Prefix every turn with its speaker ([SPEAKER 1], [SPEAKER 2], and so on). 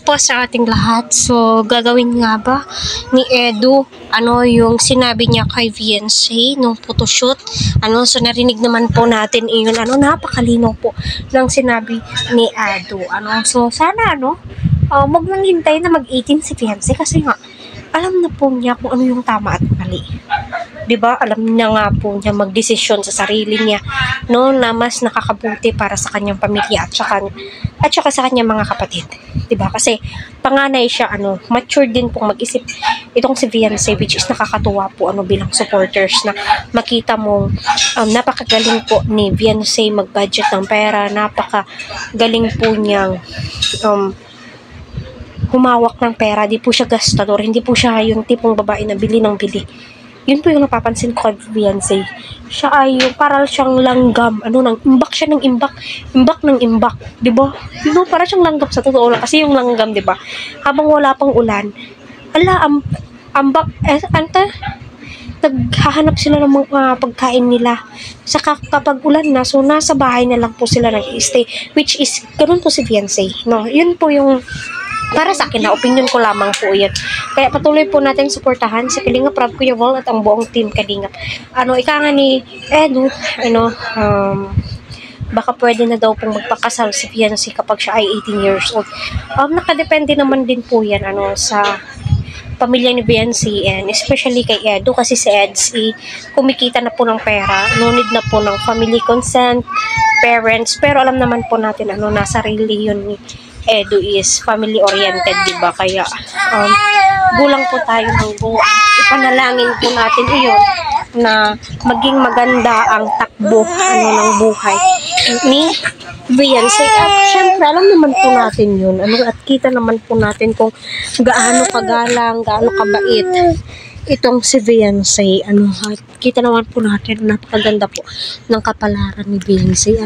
[SPEAKER 1] po sa ating lahat. So, gagawin nga ba ni Edu, yung sinabi niya kay Viancy nung photoshoot. So narinig naman po natin iyon. Napakalinaw po ng sinabi ni Edu. So, sana, wag nang hintay na mag-18 si Viancy kasi nga, alam na po niya kung ano yung tama at mali. 'Di ba? Alam niya nga po niya magdesisyon sa sarili niya, na mas nakakabuti para sa kanyang pamilya at saka sa kanyang mga kapatid. 'Di ba? Kasi panganay siya, mature din pong mag-isip itong si Viancy, which is nakakatuwa po bilang supporters na makita mong napakagaling po ni Viancy mag-budget ng pera, napakagaling po niyang humawak ng pera, di po siya gastador, hindi po siya yung tipong babae na bili ng bili. Yun po yung napapansin ko kay Viancy. Siya ay yung parang siyang langgam, imbak siya ng imbak ng imbak, di ba? Parang siyang langgam sa totoo lang, kasi yung langgam, di ba? Habang wala pang ulan, ambak, naghahanap sila ng mga pagkain nila. Saka kapag ulan na, so nasa bahay na lang po sila nag-stay, which is, ganun po si Viancy, Yun po yung para sa akin na opinion ko lamang po yan. Kaya patuloy po natin suportahan si Kalingap Rob, Kuya Vol at ang buong team Kalingap. Ika nga ni Edu, baka pwede na daw pong magpakasal si Viancy kapag siya ay 18 years old. Nakadepende naman din po yan sa pamilya ni Viancy, and especially kay Edu, kasi si Edsy kumikita na po ng pera, no need na po ng family consent, parents, pero alam naman po natin nasa reliyon ni Edu is family oriented, diba? Kaya gulang po tayo ng buwan. Ipanalangin po natin iyon na maging maganda ang takbo ng buhay ni Viancy. At syempre alam naman po natin yun, at kita naman po natin kung gaano kagalang, gaano kabait itong si Viancy. At kita naman po natin napakaganda po ng kapalaran ni Viancy.